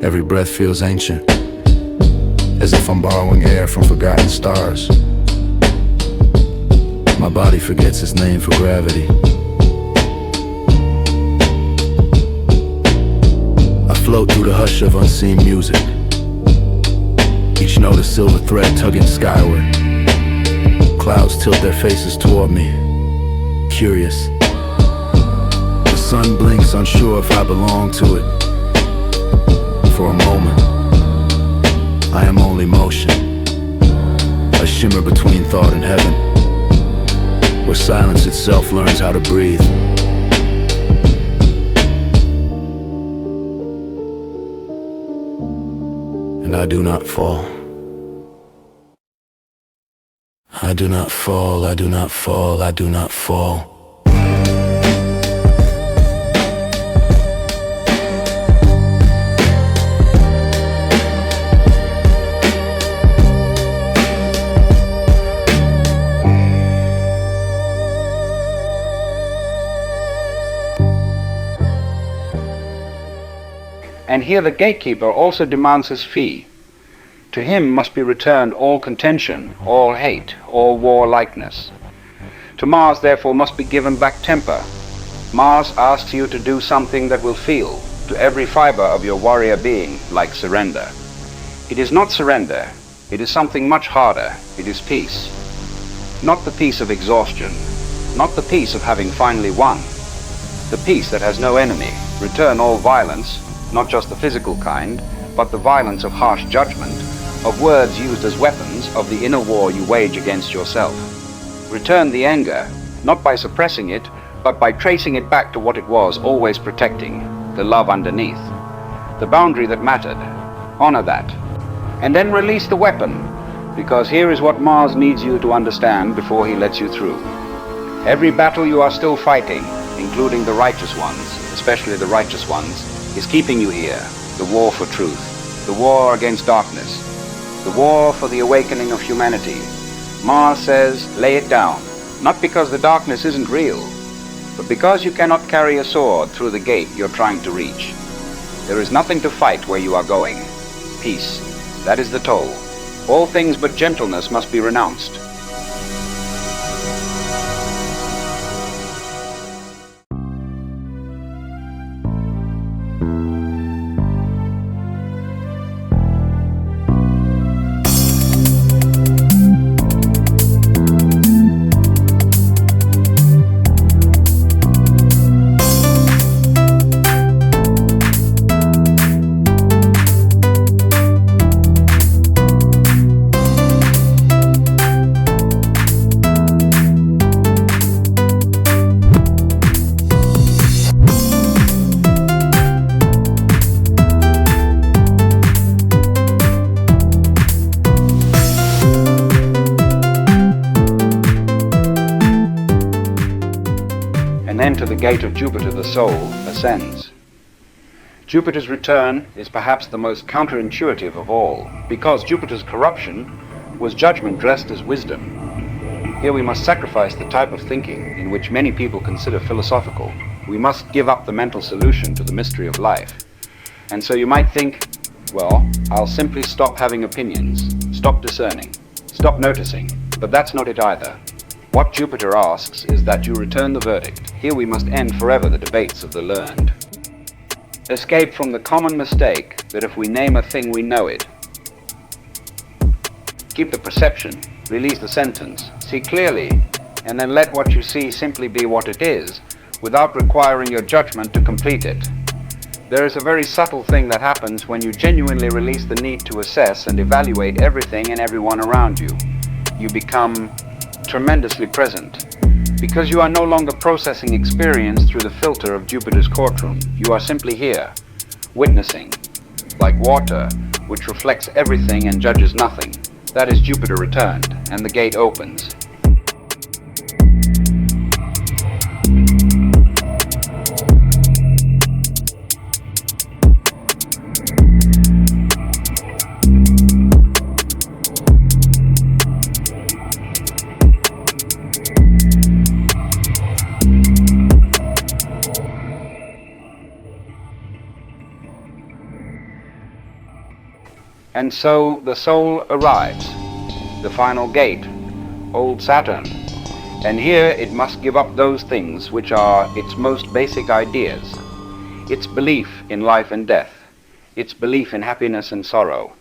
Every breath feels ancient, as if I'm borrowing air from forgotten stars. My body forgets its name for gravity. I float through the hush of unseen music, each note a silver thread tugging skyward. Clouds tilt their faces toward me, curious. The sun blinks, unsure if I belong to it. For a moment, I am only motion, a shimmer between thought and heaven, where silence itself learns how to breathe. And I do not fall. I do not fall, I do not fall, I do not fall. And here the gatekeeper also demands his fee. To him must be returned all contention, all hate, all warlikeness. To Mars therefore must be given back temper. Mars asks you to do something that will feel, to every fiber of your warrior being, like surrender. It is not surrender, it is something much harder, it is peace. Not the peace of exhaustion, not the peace of having finally won. The peace that has no enemy, return all violence, not just the physical kind, but the violence of harsh judgment, of words used as weapons of the inner war you wage against yourself. Return the anger, not by suppressing it, but by tracing it back to what it was always protecting, the love underneath, the boundary that mattered. Honor that. And then release the weapon, because here is what Mars needs you to understand before he lets you through. Every battle you are still fighting, including the righteous ones, especially the righteous ones, is keeping you here, the war for truth, the war against darkness, the war for the awakening of humanity. Mars says, lay it down, not because the darkness isn't real, but because you cannot carry a sword through the gate you're trying to reach. There is nothing to fight where you are going. Peace, that is the toll. All things but gentleness must be renounced. Then to the gate of Jupiter the soul ascends. Jupiter's return is perhaps the most counterintuitive of all, because Jupiter's corruption was judgment dressed as wisdom. Here we must sacrifice the type of thinking in which many people consider philosophical. We must give up the mental solution to the mystery of life. And so you might think, well, I'll simply stop having opinions, stop discerning, stop noticing. But that's not it either. What Jupiter asks is that you return the verdict. Here we must end forever the debates of the learned. Escape from the common mistake that if we name a thing, we know it. Keep the perception, release the sentence, see clearly, and then let what you see simply be what it is, without requiring your judgment to complete it. There is a very subtle thing that happens when you genuinely release the need to assess and evaluate everything and everyone around you. You become tremendously present, because you are no longer processing experience through the filter of Jupiter's courtroom. You are simply here, witnessing, like water, which reflects everything and judges nothing. That is Jupiter returned, and the gate opens. And so the soul arrives, the final gate, old Saturn, and here it must give up those things which are its most basic ideas, its belief in life and death, its belief in happiness and sorrow,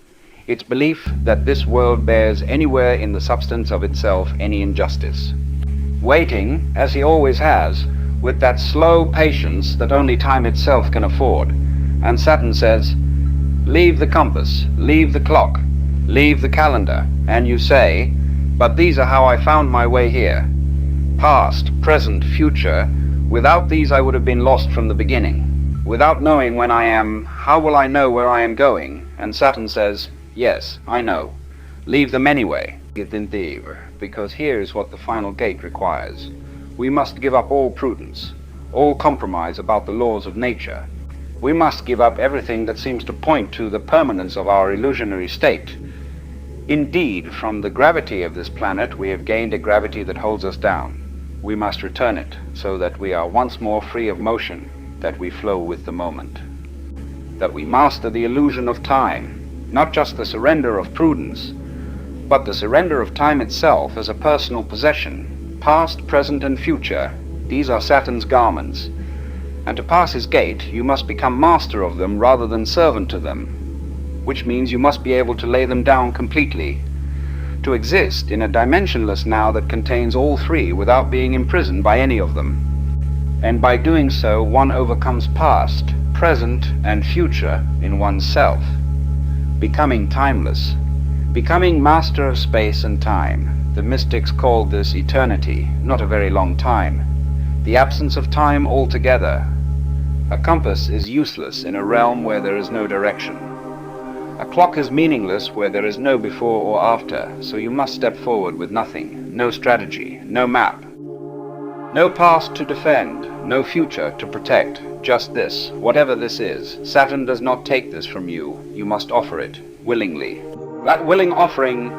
its belief that this world bears anywhere in the substance of itself any injustice. Waiting, as he always has, with that slow patience that only time itself can afford, and Saturn says, leave the compass, leave the clock, leave the calendar, and you say, but these are how I found my way here. Past, present, future, without these I would have been lost from the beginning. Without knowing when I am, how will I know where I am going? And Saturn says, yes, I know. Leave them anyway, because here is what the final gate requires. We must give up all prudence, all compromise about the laws of nature. We must give up everything that seems to point to the permanence of our illusionary state. Indeed, from the gravity of this planet, we have gained a gravity that holds us down. We must return it, so that we are once more free of motion, that we flow with the moment. That we master the illusion of time, not just the surrender of prudence, but the surrender of time itself as a personal possession. Past, present, and future, these are Saturn's garments. And to pass his gate, you must become master of them rather than servant to them, which means you must be able to lay them down completely, to exist in a dimensionless now that contains all three without being imprisoned by any of them. And by doing so, one overcomes past, present, and future in oneself, becoming timeless, becoming master of space and time. The mystics called this eternity, not a very long time. The absence of time altogether. A compass is useless in a realm where there is no direction. A clock is meaningless where there is no before or after, so you must step forward with nothing, no strategy, no map. No past to defend, no future to protect, just this, whatever this is. Saturn does not take this from you, you must offer it, willingly. That willing offering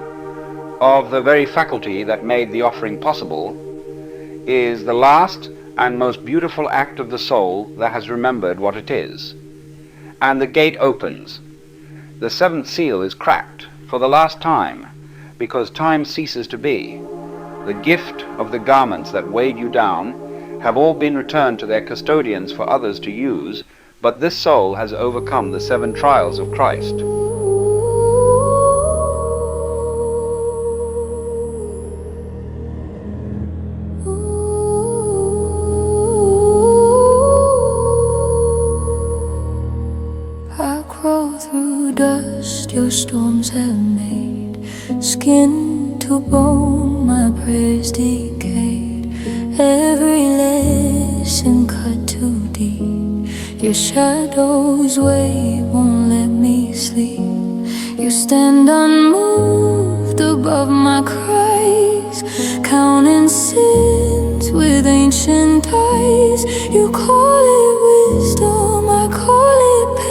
of the very faculty that made the offering possible is the last and most beautiful act of the soul that has remembered what it is. And the gate opens. The seventh seal is cracked for the last time, because time ceases to be. The gift of the garments that weighed you down have all been returned to their custodians for others to use, but this soul has overcome the 7 trials of Christ. Your storms have made skin to bone, my prayers decayed, every lesson cut too deep. Your shadow's weight won't let me sleep. You stand unmoved above my cries, counting sins with ancient eyes. You call it wisdom, I call it pain.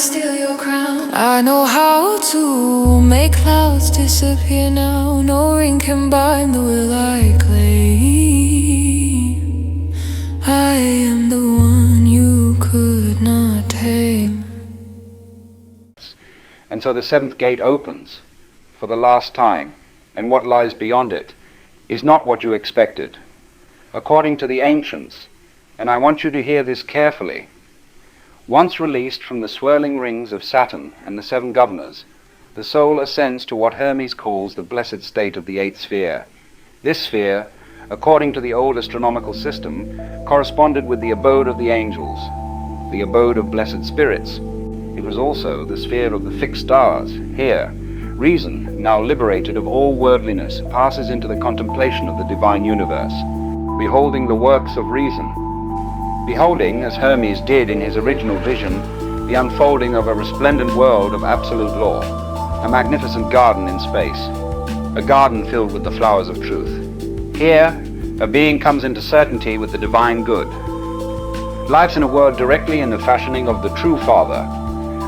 steal your crown. I know how to make clouds disappear now. No ring can bind the will I claim. I am the one you could not tame. And so the seventh gate opens for the last time, and what lies beyond it is not what you expected. According to the ancients, and I want you to hear this carefully, once released from the swirling rings of Saturn and the seven governors, the soul ascends to what Hermes calls the blessed state of the eighth sphere. This sphere, according to the old astronomical system, corresponded with the abode of the angels, the abode of blessed spirits. It was also the sphere of the fixed stars. Here, reason, now liberated of all worldliness, passes into the contemplation of the divine universe, beholding the works of reason, beholding, as Hermes did in his original vision, the unfolding of a resplendent world of absolute law, a magnificent garden in space, a garden filled with the flowers of truth. Here, a being comes into certainty with the divine good, lives in a world directly in the fashioning of the true Father,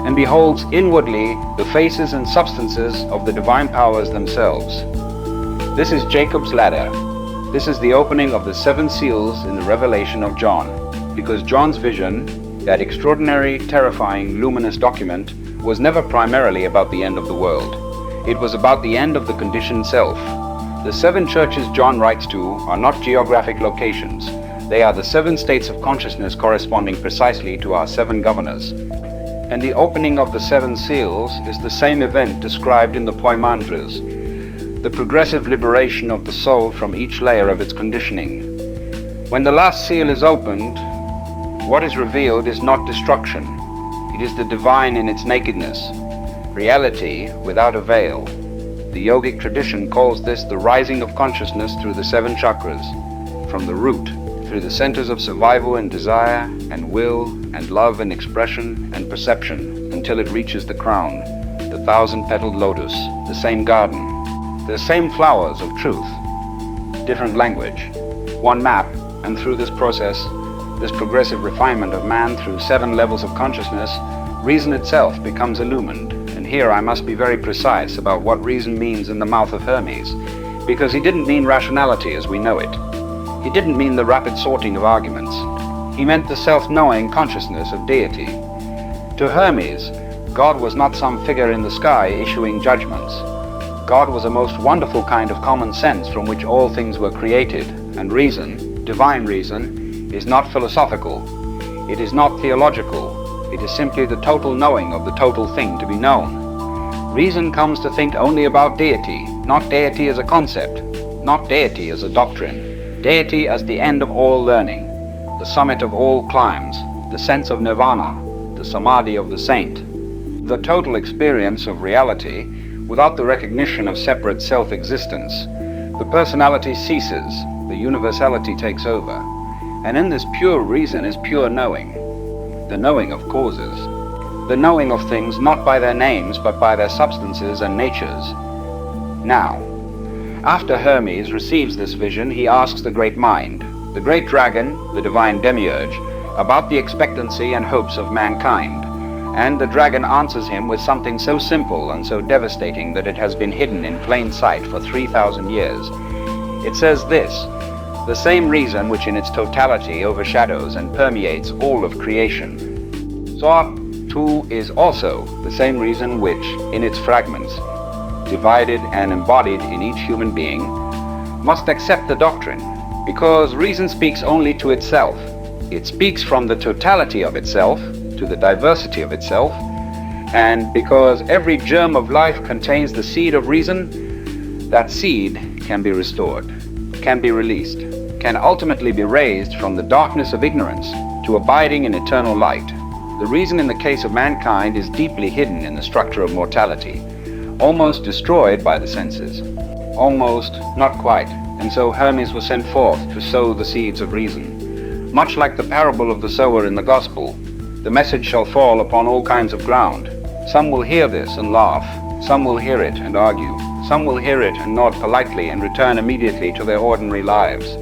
and beholds inwardly the faces and substances of the divine powers themselves. This is Jacob's ladder. This is the opening of the seven seals in the revelation of John, because John's vision, that extraordinary, terrifying, luminous document, was never primarily about the end of the world. It was about the end of the conditioned self. The seven churches John writes to are not geographic locations. They are the seven states of consciousness corresponding precisely to our seven governors. And the opening of the seven seals is the same event described in the Poimandres, the progressive liberation of the soul from each layer of its conditioning. When the last seal is opened, what is revealed is not destruction. It is the divine in its nakedness, reality without a veil. The yogic tradition calls this the rising of consciousness through the seven chakras, from the root, through the centers of survival and desire and will and love and expression and perception, until it reaches the crown, the thousand-petaled lotus, the same garden, the same flowers of truth, different language, one map, and through this process, this progressive refinement of man through seven levels of consciousness, reason itself becomes illumined. And here I must be very precise about what reason means in the mouth of Hermes, because he didn't mean rationality as we know it. He didn't mean the rapid sorting of arguments. He meant the self-knowing consciousness of deity. To Hermes, God was not some figure in the sky issuing judgments. God was a most wonderful kind of common sense from which all things were created, and reason, divine reason, is not philosophical, it is not theological, it is simply the total knowing of the total thing to be known. Reason comes to think only about deity, not deity as a concept, not deity as a doctrine, deity as the end of all learning, the summit of all climbs, the sense of nirvana, the samadhi of the saint, the total experience of reality without the recognition of separate self-existence. The personality ceases, the universality takes over. And in this pure reason is pure knowing, the knowing of causes, the knowing of things not by their names but by their substances and natures. Now, after Hermes receives this vision, he asks the great mind, the great dragon, the divine demiurge, about the expectancy and hopes of mankind. And the dragon answers him with something so simple and so devastating that it has been hidden in plain sight for 3,000 years. It says this: the same reason which in its totality overshadows and permeates all of creation. So too is also the same reason which, in its fragments, divided and embodied in each human being, must accept the doctrine, because reason speaks only to itself. It speaks from the totality of itself to the diversity of itself, and because every germ of life contains the seed of reason, that seed can be restored, can be released, can ultimately be raised from the darkness of ignorance to abiding in eternal light. The reason in the case of mankind is deeply hidden in the structure of mortality, almost destroyed by the senses, almost, not quite, and so Hermes was sent forth to sow the seeds of reason. Much like the parable of the sower in the Gospel, the message shall fall upon all kinds of ground. Some will hear this and laugh, some will hear it and argue, some will hear it and nod politely and return immediately to their ordinary lives.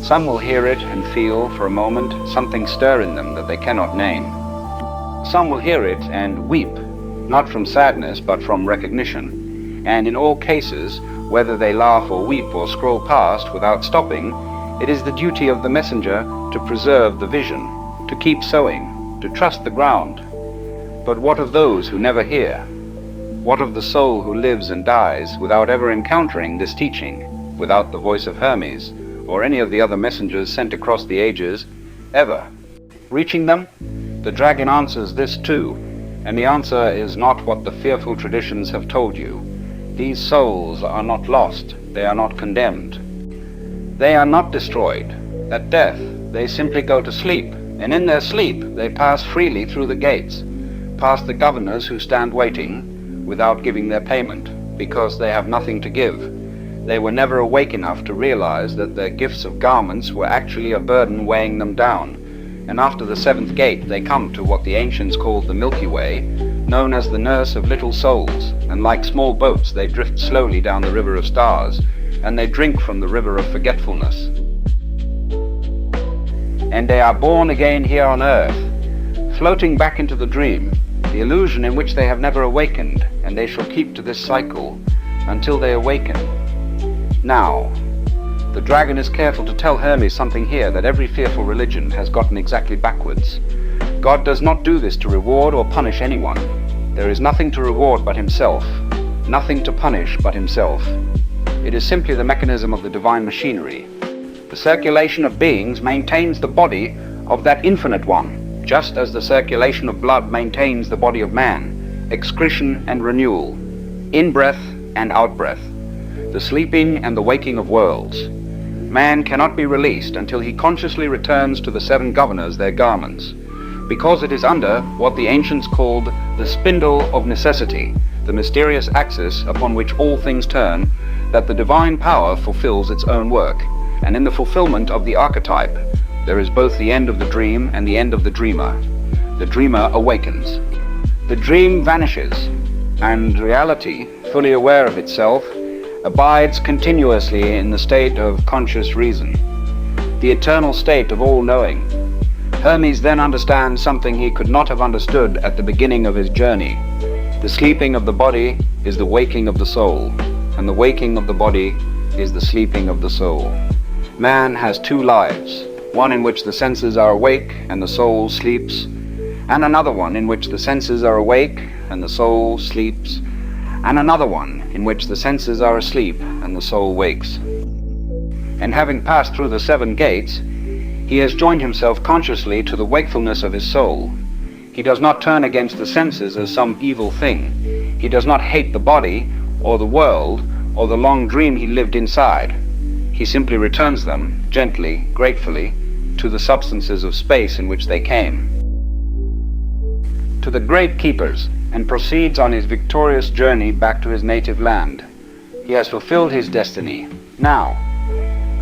Some will hear it and feel, for a moment, something stir in them that they cannot name. Some will hear it and weep, not from sadness, but from recognition. And in all cases, whether they laugh or weep or scroll past without stopping, it is the duty of the messenger to preserve the vision, to keep sowing, to trust the ground. But what of those who never hear? What of the soul who lives and dies without ever encountering this teaching, without the voice of Hermes, or any of the other messengers sent across the ages, ever reaching them? The dragon answers this too, and the answer is not what the fearful traditions have told you. These souls are not lost, they are not condemned. They are not destroyed. At death, they simply go to sleep, and in their sleep they pass freely through the gates, past the governors who stand waiting without giving their payment, because they have nothing to give. They were never awake enough to realize that their gifts of garments were actually a burden weighing them down. And after the seventh gate they come to what the ancients called the Milky Way, known as the nurse of little souls, and like small boats they drift slowly down the river of stars, and they drink from the river of forgetfulness. And they are born again here on earth, floating back into the dream, the illusion in which they have never awakened, and they shall keep to this cycle until they awaken. Now, the dragon is careful to tell Hermes something here that every fearful religion has gotten exactly backwards. God does not do this to reward or punish anyone. There is nothing to reward but himself, nothing to punish but himself. It is simply the mechanism of the divine machinery. The circulation of beings maintains the body of that infinite one, just as the circulation of blood maintains the body of man, excretion and renewal, in-breath and out-breath, the sleeping and the waking of worlds. Man cannot be released until he consciously returns to the seven governors their garments, because it is under what the ancients called the spindle of necessity, the mysterious axis upon which all things turn, that the divine power fulfills its own work. And in the fulfillment of the archetype, there is both the end of the dream and the end of the dreamer. The dreamer awakens. The dream vanishes, and reality, fully aware of itself, abides continuously in the state of conscious reason, the eternal state of all-knowing. Hermes then understands something he could not have understood at the beginning of his journey. The sleeping of the body is the waking of the soul, and the waking of the body is the sleeping of the soul. Man has two lives, one in which the senses are awake and the soul sleeps, and another one in which the senses are awake and the soul sleeps, and another one in which the senses are asleep and the soul wakes. And having passed through the seven gates, he has joined himself consciously to the wakefulness of his soul. He does not turn against the senses as some evil thing. He does not hate the body or the world or the long dream he lived inside. He simply returns them, gently, gratefully, to the substances of space in which they came, to the great keepers, and proceeds on his victorious journey back to his native land. He has fulfilled his destiny. Now,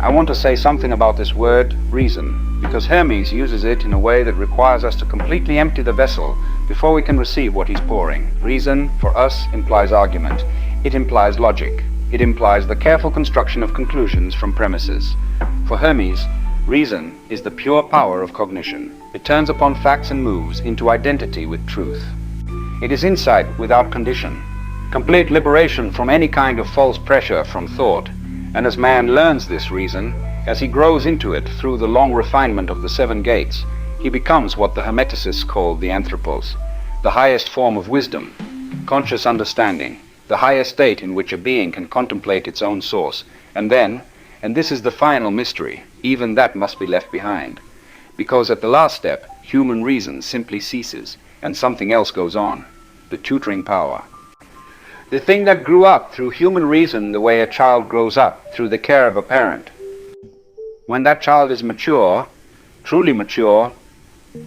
I want to say something about this word, reason, because Hermes uses it in a way that requires us to completely empty the vessel before we can receive what he's pouring. Reason, for us, implies argument. It implies logic. It implies the careful construction of conclusions from premises. For Hermes, reason is the pure power of cognition. It turns upon facts and moves into identity with truth. It is insight without condition, complete liberation from any kind of false pressure from thought. And as man learns this reason, as he grows into it through the long refinement of the seven gates, he becomes what the Hermeticists call the anthropos, the highest form of wisdom, conscious understanding, the highest state in which a being can contemplate its own source. And then, and this is the final mystery, even that must be left behind, because at the last step, human reason simply ceases, and something else goes on, the tutoring power. The thing that grew up through human reason the way a child grows up through the care of a parent. When that child is mature, truly mature,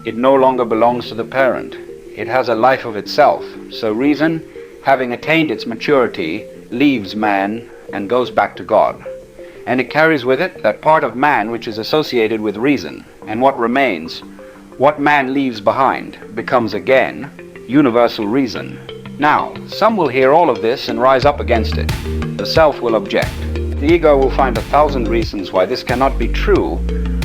it no longer belongs to the parent. It has a life of itself. So reason, having attained its maturity, leaves man and goes back to God. And it carries with it that part of man which is associated with reason, and what remains, what man leaves behind, becomes again universal reason. Now, some will hear all of this and rise up against it. The self will object. The ego will find 1,000 reasons why this cannot be true,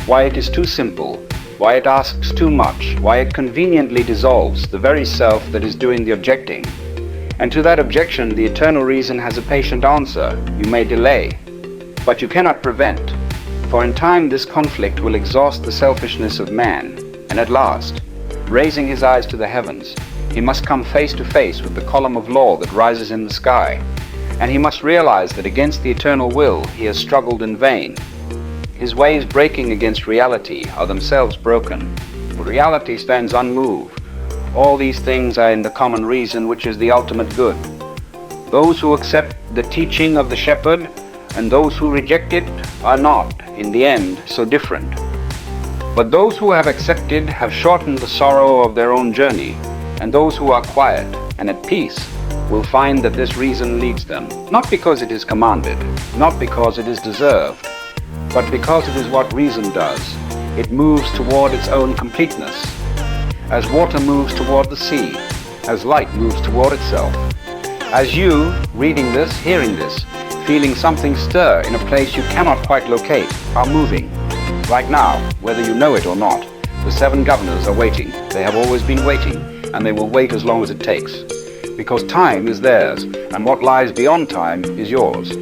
why it is too simple, why it asks too much, why it conveniently dissolves the very self that is doing the objecting. And to that objection, the eternal reason has a patient answer. You may delay, but you cannot prevent. For in time this conflict will exhaust the selfishness of man, and at last, raising his eyes to the heavens, he must come face to face with the column of law that rises in the sky, and he must realize that against the eternal will he has struggled in vain. His ways breaking against reality are themselves broken, for reality stands unmoved. All these things are in the common reason, which is the ultimate good. Those who accept the teaching of the shepherd and those who reject it are not, in the end, so different. But those who have accepted have shortened the sorrow of their own journey, and those who are quiet and at peace will find that this reason leads them, not because it is commanded, not because it is deserved, but because it is what reason does. It moves toward its own completeness, as water moves toward the sea, as light moves toward itself. As you, reading this, hearing this, feeling something stir in a place you cannot quite locate, are moving. Right now, whether you know it or not, the 7 governors are waiting. They have always been waiting, and they will wait as long as it takes. Because time is theirs, and what lies beyond time is yours.